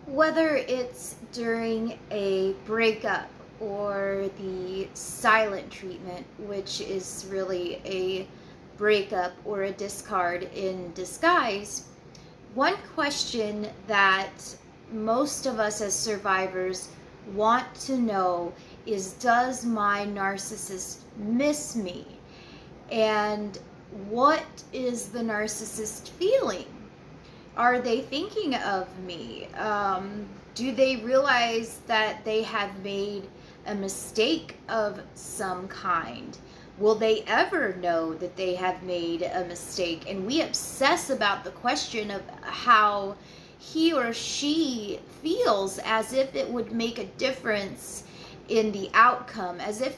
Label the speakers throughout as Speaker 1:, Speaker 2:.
Speaker 1: Whether it's during a breakup or the silent treatment, which is really a breakup or a discard in disguise, one question that most of us as survivors want to know is, does my narcissist miss me? And what is the narcissist feeling? Are they thinking of me? Do they realize that they have made a mistake of some kind? Will they ever know that they have made a mistake? And we obsess about the question of how he or she feels, as if it would make a difference in the outcome, as if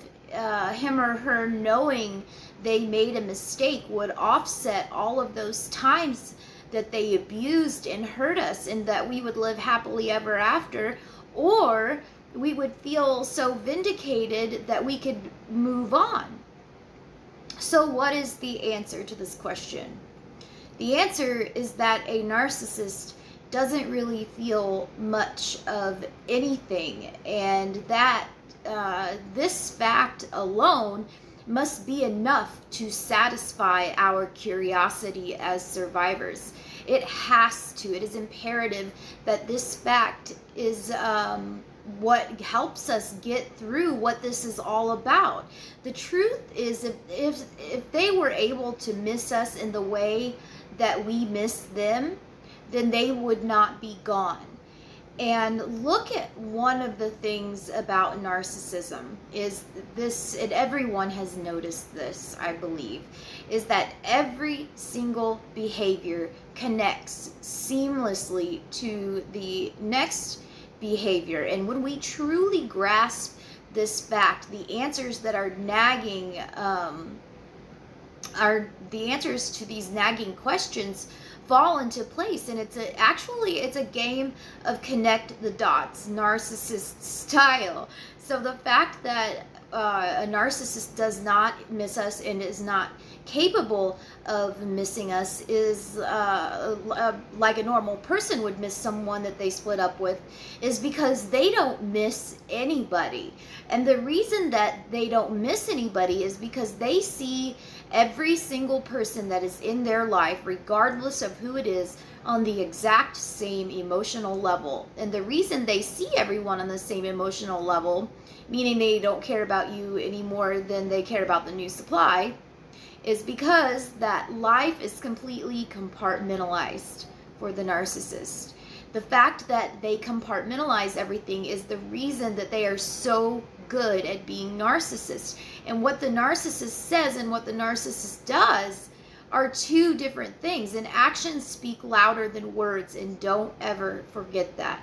Speaker 1: him or her knowing they made a mistake would offset all of those times that they abused and hurt us, and that we would live happily ever after, or we would feel so vindicated that we could move on. So what is the answer to this question? The answer is that a narcissist doesn't really feel much of anything, and that this fact alone must be enough to satisfy our curiosity as survivors. It has to. It is imperative that this fact is what helps us get through what this is all about. The truth is, if they were able to miss us in the way that we miss them, then they would not be gone. And look at one of the things about narcissism is this, and everyone has noticed this, I believe, is that every single behavior connects seamlessly to the next behavior. And when we truly grasp this fact, the answers that are nagging, are the answers to these nagging questions fall into place. And it's a game of connect the dots, narcissist style. So the fact that a narcissist does not miss us and is not capable of missing us is like a normal person would miss someone that they split up with, is because they don't miss anybody. And the reason that they don't miss anybody is because they see every single person that is in their life, regardless of who it is, on the exact same emotional level. And the reason they see everyone on the same emotional level, meaning they don't care about you any more than they care about the new supply, is because that life is completely compartmentalized for the narcissist. The fact that they compartmentalize everything is the reason that they are so good at being narcissists. And what the narcissist says and what the narcissist does are two different things, and actions speak louder than words, and don't ever forget that.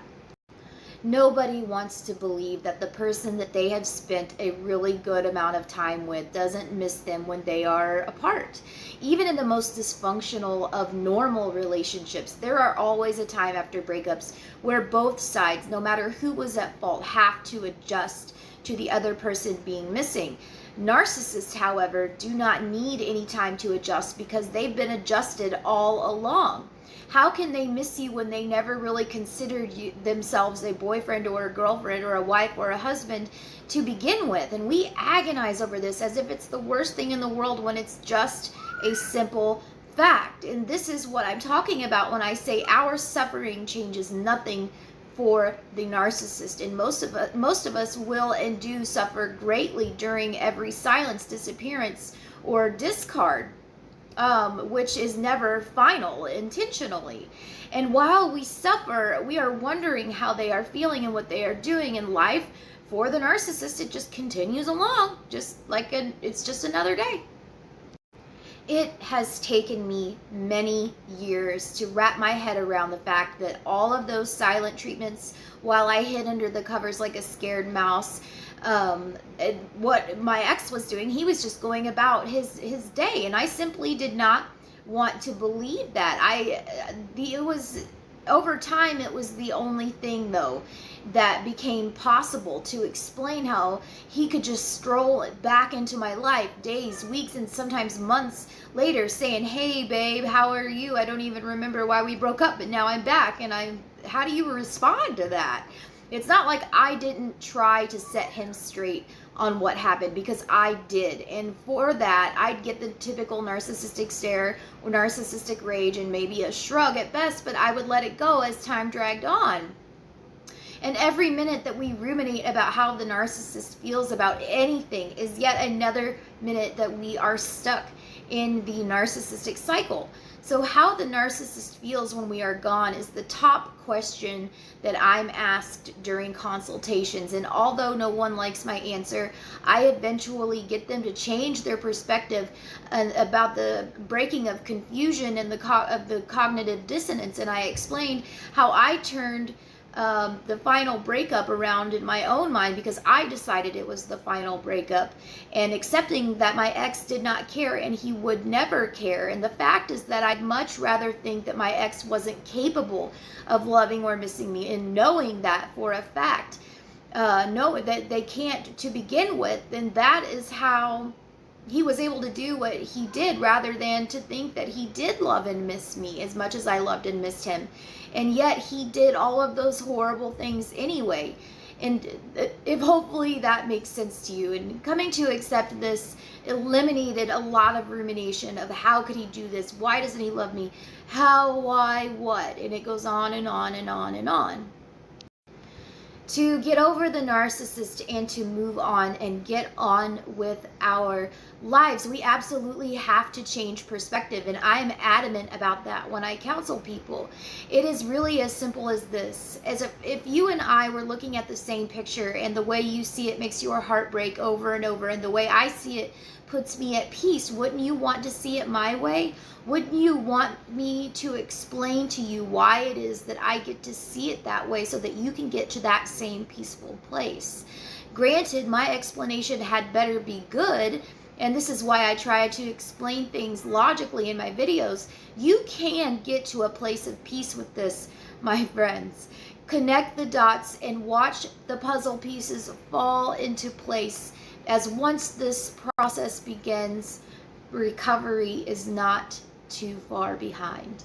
Speaker 1: Nobody wants to believe that the person that they have spent a really good amount of time with doesn't miss them when they are apart. Even in the most dysfunctional of normal relationships, there are always a time after breakups where both sides, no matter who was at fault, have to adjust to the other person being missing. Narcissists, however, do not need any time to adjust because they've been adjusted all along. How can they miss you when they never really considered themselves a boyfriend or a girlfriend or a wife or a husband to begin with? And we agonize over this as if it's the worst thing in the world when it's just a simple fact. And this is what I'm talking about when I say our suffering changes nothing for the narcissist. And most of us will and do suffer greatly during every silence, disappearance, or discard, which is never final intentionally. And while we suffer, we are wondering how they are feeling and what they are doing in life. For the narcissist, it just continues along, just like it's just another day. It has taken me many years to wrap my head around the fact that all of those silent treatments, while I hid under the covers like a scared mouse, what my ex was doing, he was just going about his day, and I simply did not want to believe that. It was over time, it was the only thing, though, that became possible to explain how he could just stroll back into my life days, weeks, and sometimes months later saying, "Hey, babe, how are you? I don't even remember why we broke up, but now I'm back." And how do you respond to that? It's not like I didn't try to set him straight on what happened, because I did. And for that, I'd get the typical narcissistic stare or narcissistic rage and maybe a shrug at best, but I would let it go as time dragged on. And every minute that we ruminate about how the narcissist feels about anything is yet another minute that we are stuck in the narcissistic cycle. So how the narcissist feels when we are gone is the top question that I'm asked during consultations. And although no one likes my answer, I eventually get them to change their perspective about the breaking of confusion and the cognitive dissonance. And I explained how I turned the final breakup around in my own mind, because I decided it was the final breakup, and accepting that my ex did not care and he would never care. And the fact is that I'd much rather think that my ex wasn't capable of loving or missing me, and knowing that for a fact, know that they can't to begin with, then that is how he was able to do what he did, rather than to think that he did love and miss me as much as I loved and missed him. And yet he did all of those horrible things anyway. And if hopefully that makes sense to you. And coming to accept this eliminated a lot of rumination of how could he do this? Why doesn't he love me? How, why, what? And it goes on and on and on and on. To get over the narcissist and to move on and get on with our lives, we absolutely have to change perspective. And I am adamant about that when I counsel people. It is really as simple as this. If you and I were looking at the same picture, and the way you see it makes your heart break over and over, and the way I see it puts me at peace, wouldn't you want to see it my way? Wouldn't you want me to explain to you why it is that I get to see it that way, so that you can get to that same peaceful place? Granted, my explanation had better be good, and this is why I try to explain things logically in my videos. You can get to a place of peace with this, my friends. Connect the dots and watch the puzzle pieces fall into place, as once this process begins, recovery is not too far behind.